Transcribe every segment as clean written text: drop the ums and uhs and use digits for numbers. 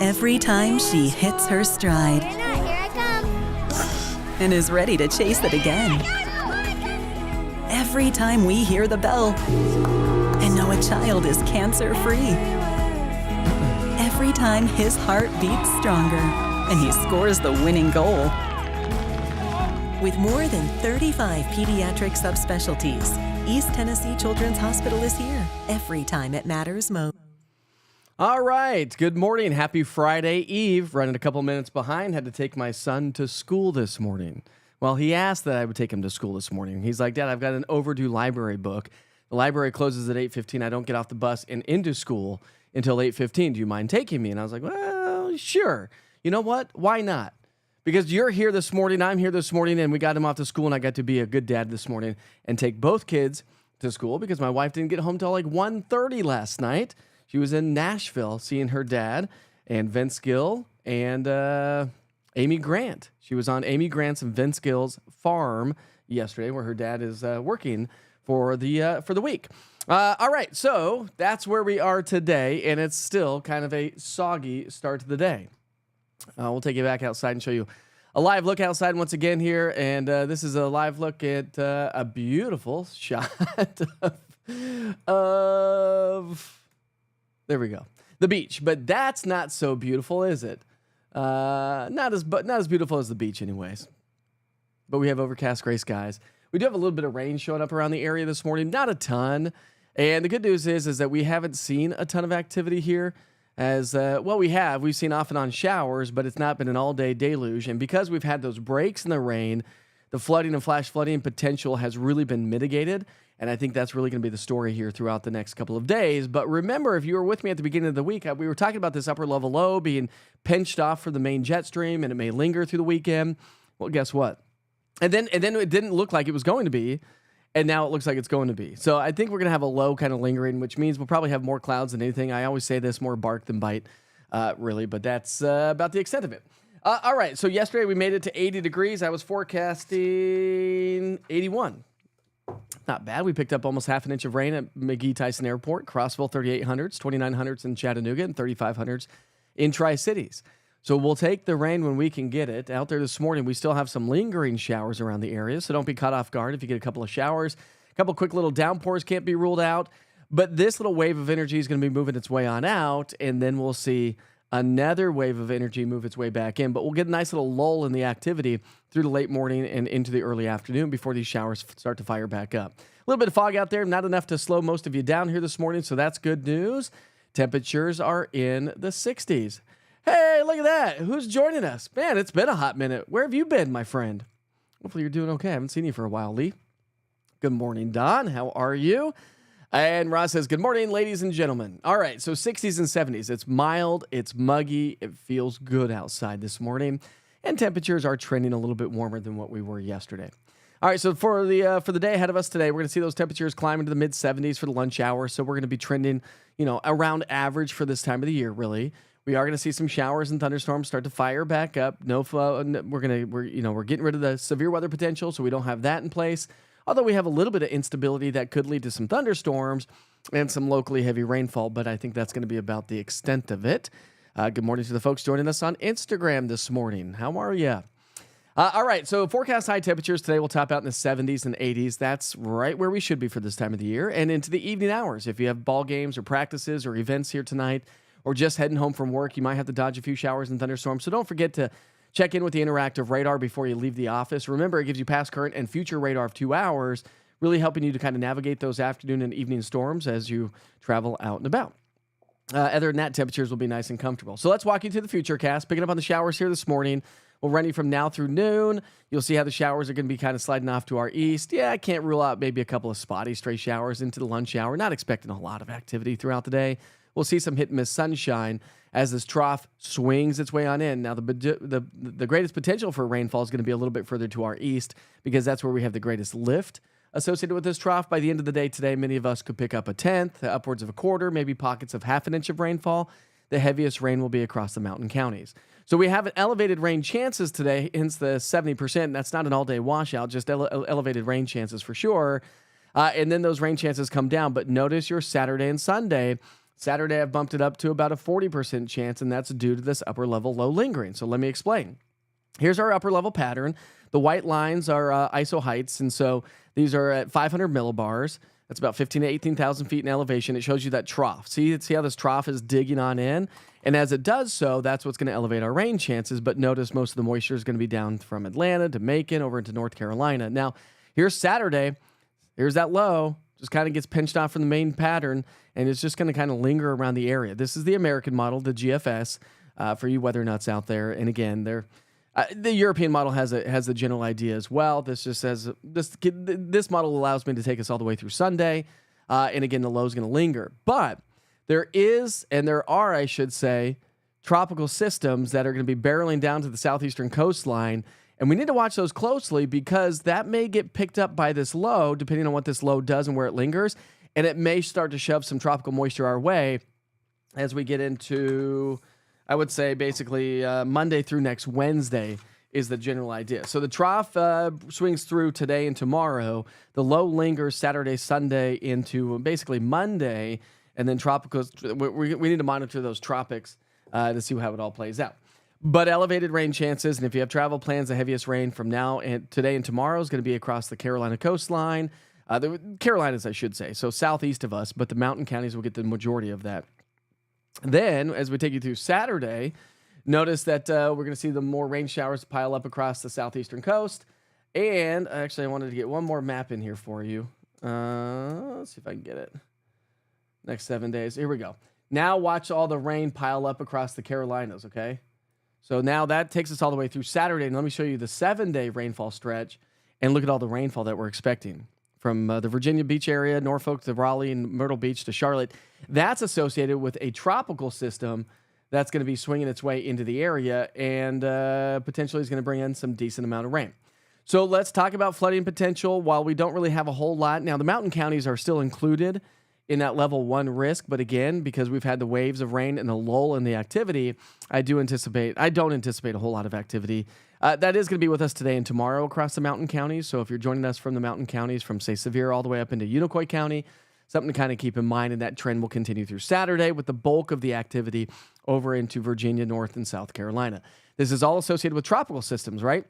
Every time she hits her stride Here I come. and is ready to chase it again. Every time we hear the bell and know a child is cancer-free. Every time his heart beats stronger and he scores the winning goal. With more than 35 pediatric subspecialties, East Tennessee Children's Hospital is here every time it matters most. All right. Good morning. Happy Friday Eve. Running a couple minutes behind. Had to take my son to school this morning. Well, he asked that I would take him to school this morning. He's like, Dad, I've got an overdue library book. The library closes at 8:15. I don't get off the bus and into school until 8:15. Do you mind taking me? And I was like, well, sure. You know what? Why not? Because you're here this morning, I'm here this morning, and we got him off to school, and I got to be a good dad this morning and take both kids to school because my wife didn't get home till like 1:30 last night. She was in Nashville seeing her dad and Vince Gill and Amy Grant. She was on Amy Grant's and Vince Gill's farm yesterday, where her dad is working for the week. All right, so that's where we are today, and it's still kind of a soggy start to the day. We'll take you back outside and show you a live look outside once again here, and this is a live look at a beautiful shot of there we go, the beach. But that's not so beautiful, is it? Not as beautiful as the beach, anyways. But we have overcast gray skies. We do have a little bit of rain showing up around the area this morning, not a ton. And the good news is that we haven't seen a ton of activity here. As well, we've seen off and on showers, but it's not been an all-day deluge. And because we've had those breaks in the rain, the flooding and flash flooding potential has really been mitigated. And I think that's really going to be the story here throughout the next couple of days. But remember, if you were with me at the beginning of the week, we were talking about this upper level low being pinched off for the main jet stream, and it may linger through the weekend. Well, guess what? And then it didn't look like it was going to be, and now it looks like it's going to be. So I think we're going to have a low kind of lingering, which means we'll probably have more clouds than anything. I always say this, more bark than bite, really, but that's about the extent of it. All right, so yesterday we made it to 80 degrees. I was forecasting 81. Not bad. We picked up almost half an inch of rain at McGee-Tyson Airport, Crossville 3800s, 2900s in Chattanooga, and 3500s in Tri-Cities. So we'll take the rain when we can get it. Out there this morning, we still have some lingering showers around the area, so don't be caught off guard if you get a couple of showers. A couple quick little downpours can't be ruled out, but this little wave of energy is going to be moving its way on out, and then we'll see another wave of energy move its way back in. But we'll get a nice little lull in the activity through the late morning and into the early afternoon before these showers start to fire back up. A little bit of fog out there, not enough to slow most of you down here this morning, so that's good news. Temperatures are in the 60s. Hey, look at that. Who's joining us? Man, it's been a hot minute. Where have you been, my friend? Hopefully you're doing okay. I haven't seen you for a while, Lee. Good morning, Don. How are you? And Ross says, good morning, ladies and gentlemen. All right, so 60s and 70s. It's mild, it's muggy, it feels good outside this morning, and temperatures are trending a little bit warmer than what we were yesterday. All right, so for the day ahead of us today, we're going to see those temperatures climb into the mid-70s for the lunch hour, so we're going to be trending, around average for this time of the year, really. We are going to see some showers and thunderstorms start to fire back up. We're getting rid of the severe weather potential, so we don't have that in place. Although we have a little bit of instability that could lead to some thunderstorms and some locally heavy rainfall, but I think that's going to be about the extent of it. Good morning to the folks joining us on Instagram this morning. How are you? All right, so forecast high temperatures today will top out in the 70s and 80s. That's right where we should be for this time of the year. And into the evening hours, if you have ball games or practices or events here tonight, or just heading home from work, you might have to dodge a few showers and thunderstorms. So don't forget to check in with the interactive radar before you leave the office. Remember, it gives you past, current, and future radar of 2 hours, really helping you to kind of navigate those afternoon and evening storms as you travel out and about. Other than that, temperatures will be nice and comfortable. So let's walk you through the Futurecast, picking up on the showers here this morning. We'll run you from now through noon. You'll see how the showers are going to be kind of sliding off to our east. Yeah, I can't rule out maybe a couple of spotty stray showers into the lunch hour. Not expecting a lot of activity throughout the day. We'll see some hit and miss sunshine as this trough swings its way on in. Now, the greatest potential for rainfall is going to be a little bit further to our east because that's where we have the greatest lift associated with this trough. By the end of the day today, many of us could pick up a tenth, upwards of a quarter, maybe pockets of half an inch of rainfall. The heaviest rain will be across the mountain counties. So we have elevated rain chances today, hence the 70%. That's not an all-day washout, just elevated rain chances for sure. And then those rain chances come down. But notice your Saturday and Sunday. Saturday, I've bumped it up to about a 40% chance, and that's due to this upper level low lingering. So let me explain. Here's our upper level pattern. The white lines are ISO heights, and so these are at 500 millibars. That's about 15 to 18,000 feet in elevation. It shows you that trough. See how this trough is digging on in? And as it does so, that's what's going to elevate our rain chances. But notice most of the moisture is going to be down from Atlanta to Macon over into North Carolina. Now, here's Saturday. Here's that low. Just kind of gets pinched off from the main pattern, and it's just going to kind of linger around the area. This is the American model, the GFS, for you weather nuts out there. And again, the European model has the general idea as well. This just says this model allows me to take us all the way through Sunday, and again, the low is going to linger. But there are, I should say, tropical systems that are going to be barreling down to the southeastern coastline. And we need to watch those closely because that may get picked up by this low, depending on what this low does and where it lingers. And it may start to shove some tropical moisture our way as we get into, I would say, basically Monday through next Wednesday is the general idea. So the trough swings through today and tomorrow. The low lingers Saturday, Sunday into basically Monday. And then tropicals, we need to monitor those tropics to see how it all plays out. But elevated rain chances, and if you have travel plans, the heaviest rain from now and today and tomorrow is going to be across the Carolina coastline. The Carolinas, I should say, so southeast of us, but the mountain counties will get the majority of that. Then, as we take you through Saturday, notice that we're going to see the more rain showers pile up across the southeastern coast. And actually, I wanted to get one more map in here for you. Let's see if I can get it. Next 7 days. Here we go. Now watch all the rain pile up across the Carolinas, okay? So now that takes us all the way through Saturday. And let me show you the 7-day rainfall stretch and look at all the rainfall that we're expecting from the Virginia Beach area, Norfolk to Raleigh and Myrtle Beach to Charlotte. That's associated with a tropical system that's going to be swinging its way into the area and potentially is going to bring in some decent amount of rain. So let's talk about flooding potential. While we don't really have a whole lot. Now, the mountain counties are still included in that level 1 risk. But again, because we've had the waves of rain and the lull in the activity, I don't anticipate a whole lot of activity. That is going to be with us today and tomorrow across the mountain counties. So if you're joining us from the mountain counties, from, say, Sevier all the way up into Unicoi County, something to kind of keep in mind, and that trend will continue through Saturday with the bulk of the activity over into Virginia, North, and South Carolina. This is all associated with tropical systems, right?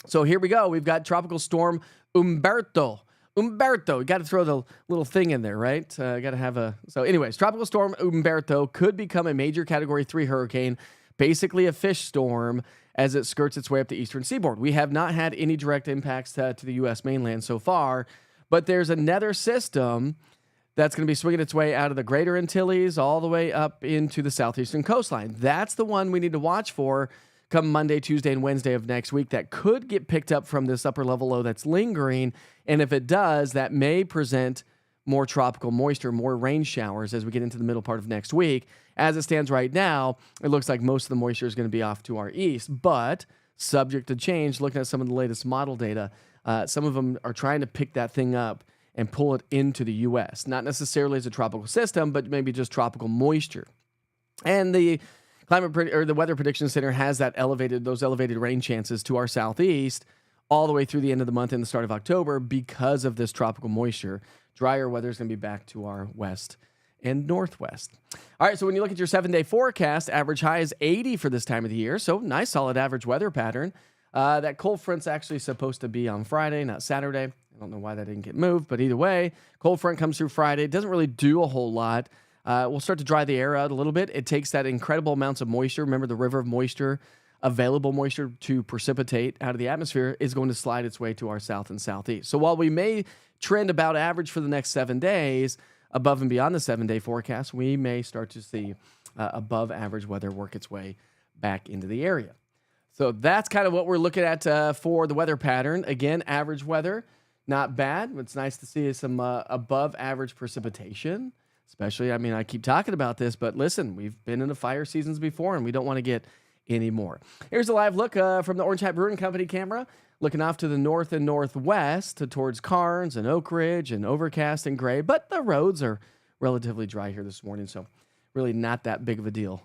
So here we go. We've got Tropical Storm Umberto. You got to throw the little thing in there, right? Got to have So anyways, Tropical Storm Umberto could become a major Category 3 hurricane, basically a fish storm, as it skirts its way up the eastern seaboard. We have not had any direct impacts to the U.S. mainland so far, but there's another system that's going to be swinging its way out of the greater Antilles all the way up into the southeastern coastline. That's the one we need to watch for come Monday, Tuesday, and Wednesday of next week that could get picked up from this upper level low that's lingering. And if it does, that may present more tropical moisture, more rain showers as we get into the middle part of next week. As it stands right now, it looks like most of the moisture is going to be off to our east, but subject to change. Looking at some of the latest model data, some of them are trying to pick that thing up and pull it into the U.S. Not necessarily as a tropical system, but maybe just tropical moisture. And the the Weather Prediction Center has those elevated rain chances to our southeast all the way through the end of the month and the start of October because of this tropical moisture. Drier weather is going to be back to our west and northwest. All right, so when you look at your 7-day forecast, average high is 80 for this time of the year. So nice, solid average weather pattern. That cold front's actually supposed to be on Friday, not Saturday. I don't know why that didn't get moved, but either way, cold front comes through Friday. It doesn't really do a whole lot. We'll start to dry the air out a little bit. It takes that incredible amounts of moisture. Remember, the river of moisture, available moisture to precipitate out of the atmosphere is going to slide its way to our south and southeast. So while we may trend about average for the next 7 days, above and beyond the 7-day forecast, we may start to see above average weather work its way back into the area. So that's kind of what we're looking at for the weather pattern. Again, average weather, not bad. It's nice to see some above average precipitation. Especially, I keep talking about this, but listen, we've been in the fire seasons before, and we don't want to get any more. Here's a live look from the Orange Hat Brewing Company camera, looking off to the north and northwest towards Carnes and Oak Ridge and overcast and gray, but the roads are relatively dry here this morning, so really not that big of a deal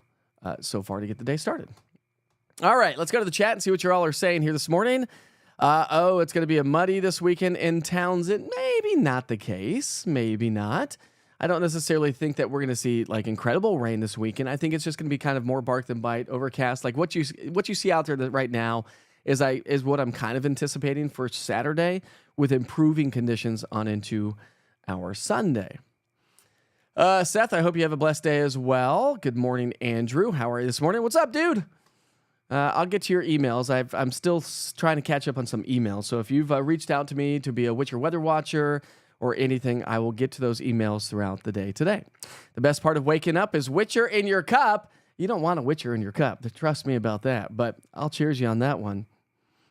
so far to get the day started. All right, let's go to the chat and see what you all are saying here this morning. It's going to be a muddy this weekend in Townsend. Maybe not the case. Maybe not. I don't necessarily think that we're going to see like incredible rain this weekend. I think it's just going to be kind of more bark than bite, overcast. Like what you see out there right now is what I'm kind of anticipating for Saturday, with improving conditions on into our Sunday. Seth, I hope you have a blessed day as well. Good morning, Andrew. How are you this morning? What's up, dude? I'll get to your emails. I'm still trying to catch up on some emails. So if you've reached out to me to be a Witcher Weather Watcher or anything, I will get to those emails throughout the day today. The best part of waking up is Witcher in your cup. You don't want a Witcher in your cup. Trust me about that. But I'll cheers you on that one.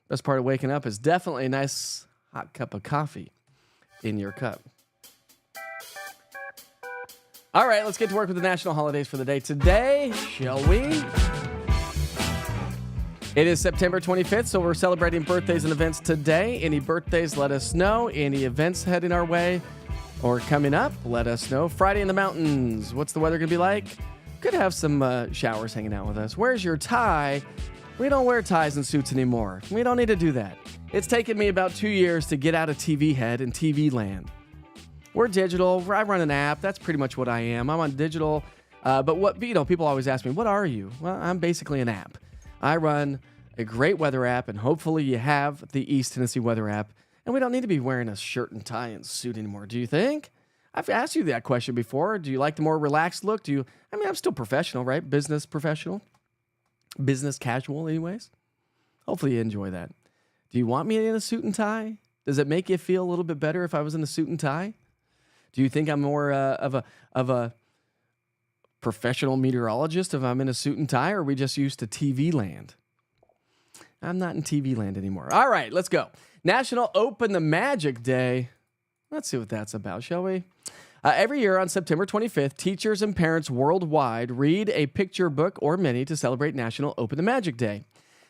Best part of waking up is definitely a nice hot cup of coffee in your cup. All right, let's get to work with the national holidays for the day today, shall we? It is September 25th, so we're celebrating birthdays and events today. Any birthdays, let us know. Any events heading our way or coming up, let us know. Friday in the mountains, what's the weather going to be like? Could have some showers hanging out with us. Where's your tie? We don't wear ties and suits anymore. We don't need to do that. It's taken me about 2 years to get out of TV head and TV land. We're digital. I run an app. That's pretty much what I am. I'm on digital. But people always ask me, what are you? Well, I'm basically an app. I run a great weather app, and hopefully you have the East Tennessee weather app, and we don't need to be wearing a shirt and tie and suit anymore. Do you think? I've asked you that question before. Do you like the more relaxed look? I'm still professional, right? Business professional. Business casual anyways. Hopefully you enjoy that. Do you want me in a suit and tie? Does it make you feel a little bit better if I was in a suit and tie? Do you think I'm more of a professional meteorologist if I'm in a suit and tie, or are we just used to TV land? I'm not in TV land anymore. All right, let's go. National Open the Magic Day. Let's see what that's about, shall we? Every year on September 25th, teachers and parents worldwide read a picture book or many to celebrate National Open the Magic Day.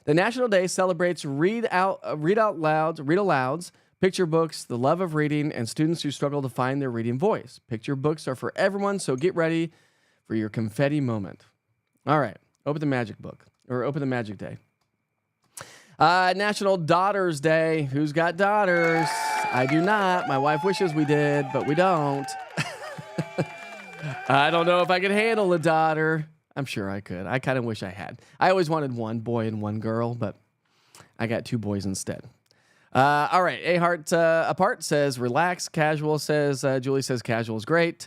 The National Day celebrates read alouds, picture books, the love of reading, and students who struggle to find their reading voice. Picture books are for everyone, so get ready for your confetti moment. All right, open the magic book, or open the magic day. National Daughters Day. Who's got daughters? I do not. My wife wishes we did, but we don't. I don't know if I could handle a daughter. I'm sure I could. I kind of wish I had. I always wanted one boy and one girl, but I got 2 boys instead. All right, A Heart Apart says relax. Casual says, Julie says casual is great.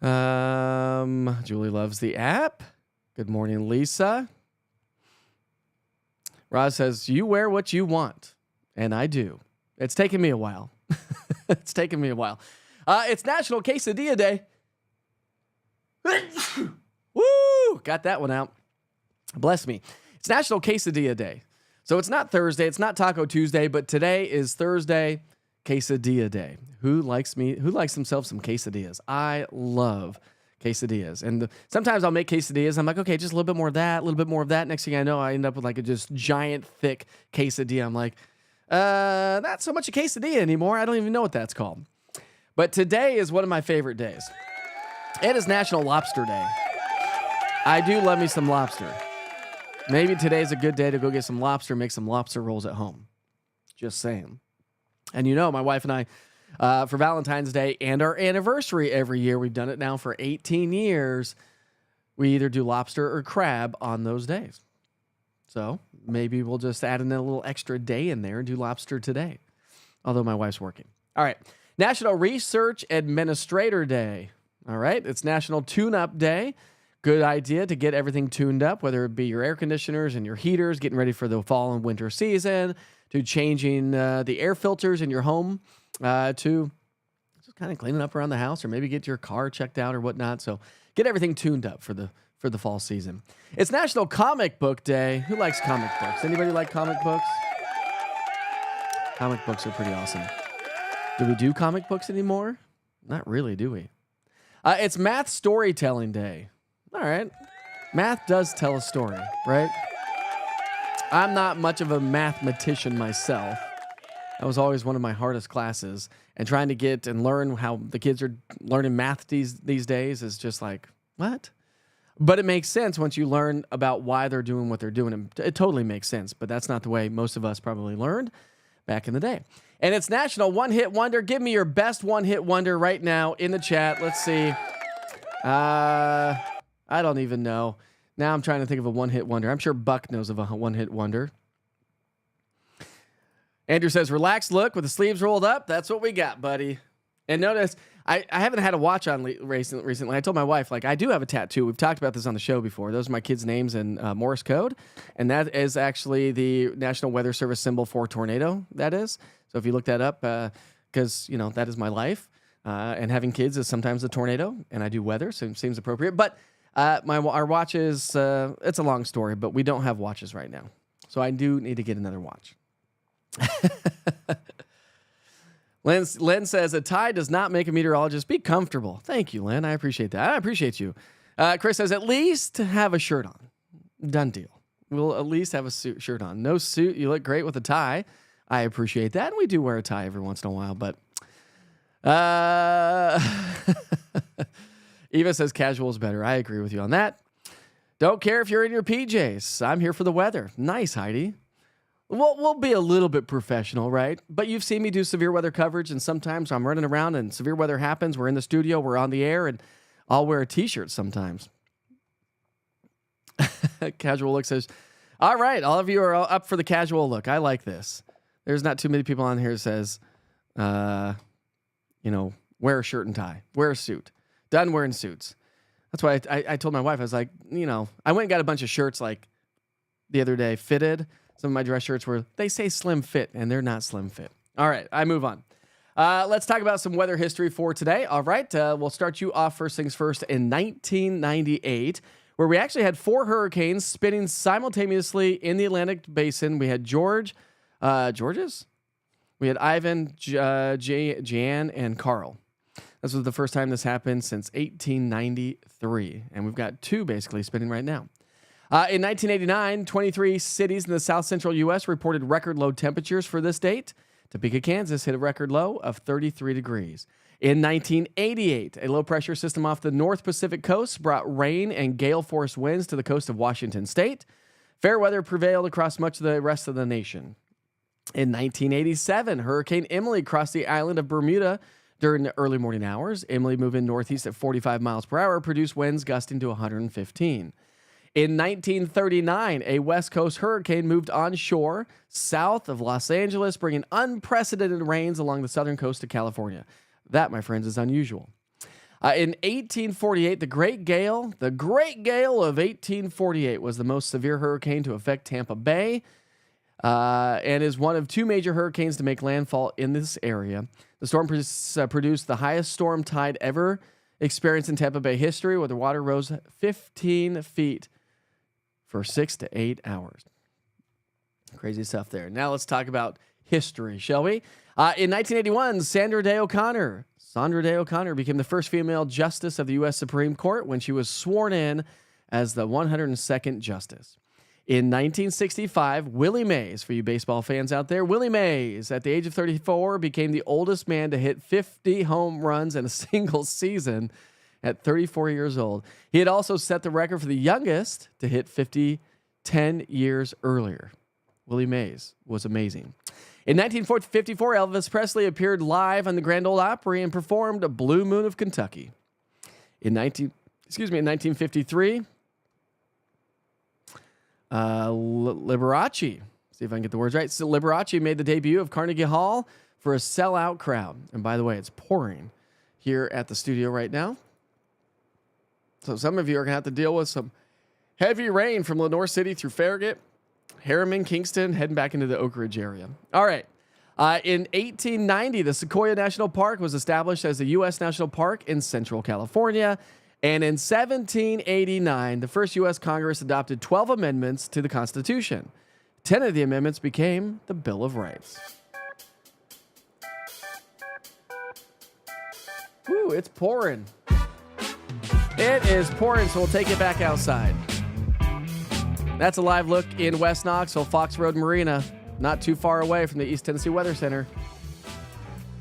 Julie loves the app. Good morning, Lisa. Roz says, you wear what you want. And I do. It's taken me a while. It's taken me a while. It's National Quesadilla Day. Woo! Got that one out. Bless me. It's National Quesadilla Day. So it's not Thursday. It's not Taco Tuesday. But today is Thursday, Quesadilla Day. Who likes themselves some quesadillas? I love quesadillas. And sometimes I'll make quesadillas. I'm like, okay, just a little bit more of that, a little bit more of that. Next thing I know, I end up with like a just giant, thick quesadilla. I'm like, not so much a quesadilla anymore. I don't even know what that's called. But today is one of my favorite days. It is National Lobster Day. I do love me some lobster. Maybe today's a good day to go get some lobster, make some lobster rolls at home. Just saying. And my wife and I, for Valentine's Day and our anniversary every year, we've done it now for 18 years, we either do lobster or crab on those days. So maybe we'll just add in a little extra day in there and do lobster today, although my wife's working. All right. National Research Administrator Day. All right. It's National Tune-Up Day. Good idea to get everything tuned up, whether it be your air conditioners and your heaters, getting ready for the fall and winter season, to changing the air filters in your home, to just kind of cleaning up around the house, or maybe get your car checked out or whatnot. So get everything tuned up for the fall season. It's National Comic Book Day. Who likes comic books? Anybody like comic books? Comic books are pretty awesome. Do we do comic books anymore? Not really, do we? It's Math Storytelling Day. All right. Math does tell a story, right? I'm not much of a mathematician myself. That was always one of my hardest classes. And trying to get and learn how the kids are learning math these days is just like, what? But it makes sense once you learn about why they're doing what they're doing. It totally makes sense, but that's not the way most of us probably learned back in the day. And it's National One Hit Wonder. Give me your best one hit wonder right now in the chat. Let's see. I don't even know. Now I'm trying to think of a one hit wonder. I'm sure Buck knows of a one hit wonder. Andrew says, relaxed look with the sleeves rolled up. That's what we got, buddy. And notice, I haven't had a watch on recently. I told my wife, like, I do have a tattoo. We've talked about this on the show before. Those are my kids' names in Morse code. And that is actually the National Weather Service symbol for tornado, that is. So if you look that up, because, that is my life. And having kids is sometimes a tornado. And I do weather, so it seems appropriate. But our watches, it's a long story, but we don't have watches right now. So I do need to get another watch. Len says, a tie does not make a meteorologist. Be comfortable. Thank you, Len. I appreciate that. I appreciate you. Chris says, at least have a shirt on. Done deal. We'll at least have a shirt on. No suit. You look great with a tie. I appreciate that. And we do wear a tie every once in a while, but Eva says casual is better. I agree with you on that. Don't care if you're in your PJs. I'm here for the weather. Nice, Heidi. We'll be a little bit professional, right? But you've seen me do severe weather coverage, and sometimes I'm running around and severe weather happens. We're in the studio, we're on the air, and I'll wear a T-shirt sometimes. Casual look says, all right, all of you are up for the casual look. I like this. There's not too many people on here that says, wear a shirt and tie, wear a suit. Done wearing suits. That's why I told my wife, I was like, I went and got a bunch of shirts like the other day, fitted. Some of my dress shirts they say slim fit, and they're not slim fit. All right, I move on. Let's talk about some weather history for today. All right, we'll start you off first things first in 1998, where we actually had 4 hurricanes spinning simultaneously in the Atlantic Basin. We had Georges? We had Ivan, Jan, and Carl. This was the first time this happened since 1893, and we've got 2 basically spinning right now. In 1989, 23 cities in the south central U.S. reported record low temperatures for this date. Topeka, Kansas hit a record low of 33 degrees. In 1988, a low pressure system off the North Pacific coast brought rain and gale force winds to the coast of Washington state. Fair weather prevailed across much of the rest of the nation. In 1987, Hurricane Emily crossed the island of Bermuda during the early morning hours. Emily, moving northeast at 45 miles per hour, produced winds gusting to 115. In 1939, a West Coast hurricane moved onshore south of Los Angeles, bringing unprecedented rains along the southern coast of California. That, my friends, is unusual. In 1848, the Great Gale of 1848 was the most severe hurricane to affect Tampa Bay and is one of 2 major hurricanes to make landfall in this area. The storm produced the highest storm tide ever experienced in Tampa Bay history, where the water rose 15 feet for 6 to 8 hours. Crazy stuff there. Now let's talk about history, shall we? In 1981, Sandra Day O'Connor became the first female justice of the U.S. Supreme Court when she was sworn in as the 102nd justice. In 1965, Willie Mays, for you baseball fans out there, Willie Mays, at the age of 34, became the oldest man to hit 50 home runs in a single season at 34 years old. He had also set the record for the youngest to hit 50 10 years earlier. Willie Mays was amazing. In 1954, Elvis Presley appeared live on the Grand Ole Opry and performed a Blue Moon of Kentucky. In 1953, Liberace, see if I can get the words right. So Liberace made the debut of Carnegie Hall for a sellout crowd. And by the way, it's pouring here at the studio right now. So some of you are going to have to deal with some heavy rain from Lenore City through Farragut, Harriman, Kingston, heading back into the Oak Ridge area. All right. In 1890, the Sequoia National Park was established as a U.S. national park in Central California. And in 1789, the first U.S. Congress adopted 12 amendments to the Constitution. 10 of the amendments became the Bill of Rights. Woo, it's pouring. It is pouring, so we'll take it back outside. That's a live look in West Knoxville, Fox Road Marina, not too far away from the East Tennessee Weather Center.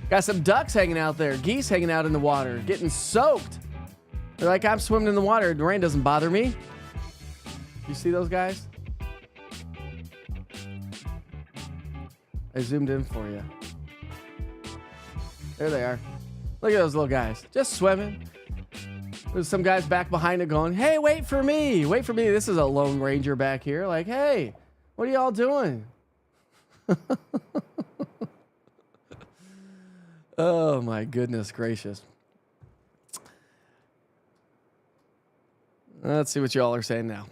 Got some ducks hanging out there, geese hanging out in the water, getting soaked. They're like, I'm swimming in the water. The rain doesn't bother me. You see those guys? I zoomed in for you. There they are. Look at those little guys. Just swimming. There's some guys back behind it going, hey, wait for me. Wait for me. This is a Lone Ranger back here. Like, hey, what are y'all doing? Oh, my goodness gracious. Let's see what y'all are saying now.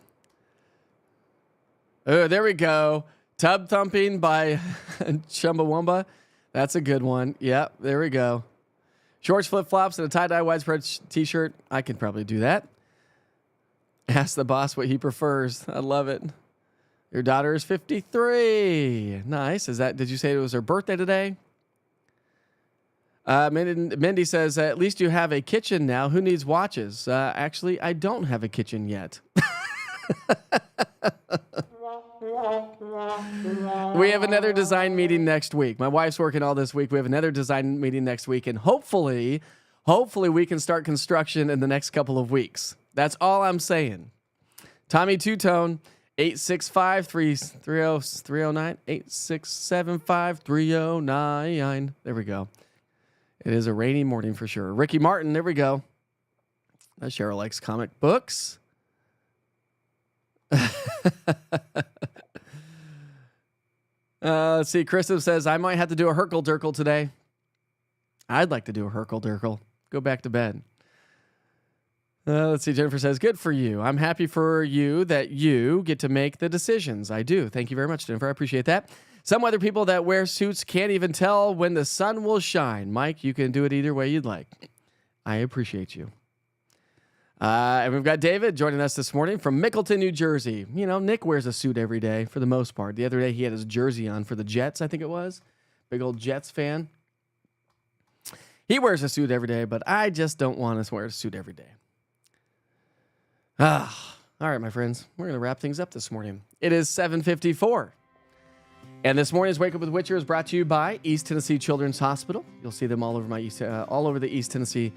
Oh, there we go. Tub Thumping by Chumbawamba. That's a good one. Yep, there we go. Shorts, flip-flops, and a tie-dye widespread t-shirt. I could probably do that. Ask the boss what he prefers. I love it. Your daughter is 53. Nice. Did you say it was her birthday today? Mindy says, at least you have a kitchen now. Who needs watches? Actually, I don't have a kitchen yet. We have another design meeting next week. My wife's working all this week. We have another design meeting next week, and hopefully we can start construction in the next couple of weeks. That's all I'm saying. Tommy Two-Tone, 865-309, 8675-309. There we go. It is a rainy morning for sure. Ricky Martin, there we go. Cheryl likes comic books. Let's see. Kristen says, I might have to do a Herkle-Durkle today. I'd like to do a Herkle-Durkle. Go back to bed. Let's see. Jennifer says, good for you. I'm happy for you that you get to make the decisions. I do. Thank you very much, Jennifer. I appreciate that. Some weather people that wear suits can't even tell when the sun will shine. Mike, you can do it either way you'd like. I appreciate you. And we've got David joining us this morning from Mickleton, New Jersey. You know, Nick wears a suit every day for the most part. The other day he had his jersey on for the Jets, I think it was. Big old Jets fan. He wears a suit every day, but I just don't want to wear a suit every day. All right, my friends. We're going to wrap things up this morning. It is 7:54. And this morning's Wake Up with Witcher is brought to you by East Tennessee Children's Hospital. You'll see them all over all over the East Tennessee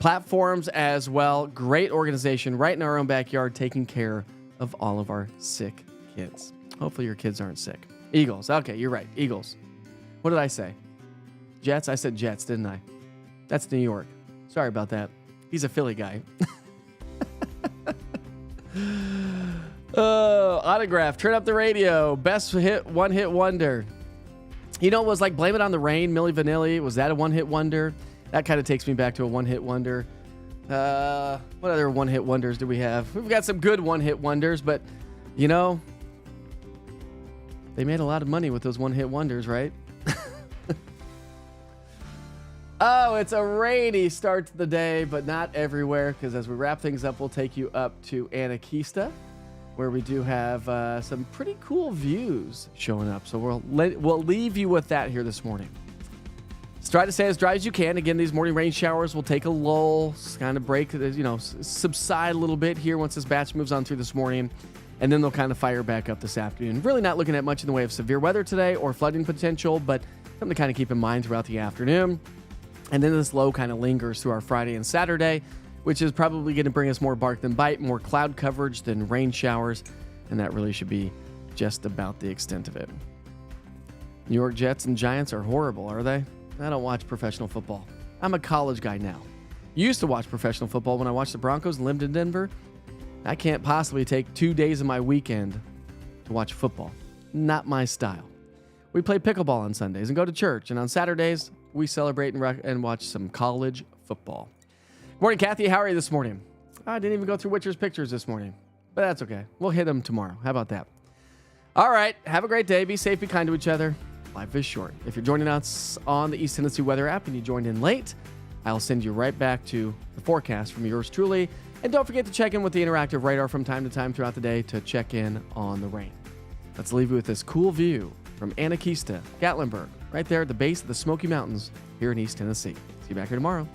platforms as well. Great organization right in our own backyard, taking care of all of our sick kids. Hopefully your kids aren't sick. Eagles. Okay, you're right. Eagles. What did I say? Jets? I said Jets, didn't I? That's New York. Sorry about that. He's a Philly guy. Autograph. Turn up the radio. Best hit, one-hit wonder. You know, it was like Blame It on the Rain, Milli Vanilli. Was that a one-hit wonder? That kind of takes me back to a one-hit wonder. What other one-hit wonders do we have? We've got some good one-hit wonders, but, you know, they made a lot of money with those one-hit wonders, right? Oh, it's a rainy start to the day, but not everywhere, because as we wrap things up, we'll take you up to Anakeesta, where we do have some pretty cool views showing up. So we'll leave you with that here this morning. Let's try to stay as dry as you can. Again, these morning rain showers will take a lull, kind of break, subside a little bit here once this batch moves on through this morning, and then they'll kind of fire back up this afternoon. Really not looking at much in the way of severe weather today or flooding potential, but something to kind of keep in mind throughout the afternoon. And then this low kind of lingers through our Friday and Saturday, which is probably going to bring us more bark than bite, more cloud coverage than rain showers, and that really should be just about the extent of it. New York Jets and Giants are horrible, are they? I don't watch professional football. I'm a college guy now. Used to watch professional football when I watched the Broncos and lived in Denver. I can't possibly take 2 days of my weekend to watch football. Not my style. We play pickleball on Sundays and go to church, and on Saturdays, we celebrate and watch some college football. Good morning, Kathy. How are you this morning? I didn't even go through Witcher's pictures this morning, but that's okay. We'll hit them tomorrow. How about that? All right. Have a great day. Be safe. Be kind to each other. Life is short. If you're joining us on the East Tennessee Weather app and you joined in late, I'll send you right back to the forecast from yours truly. And don't forget to check in with the interactive radar from time to time throughout the day to check in on the rain. Let's leave you with this cool view from Anakeesta, Gatlinburg, right there at the base of the Smoky Mountains here in East Tennessee. See you back here tomorrow.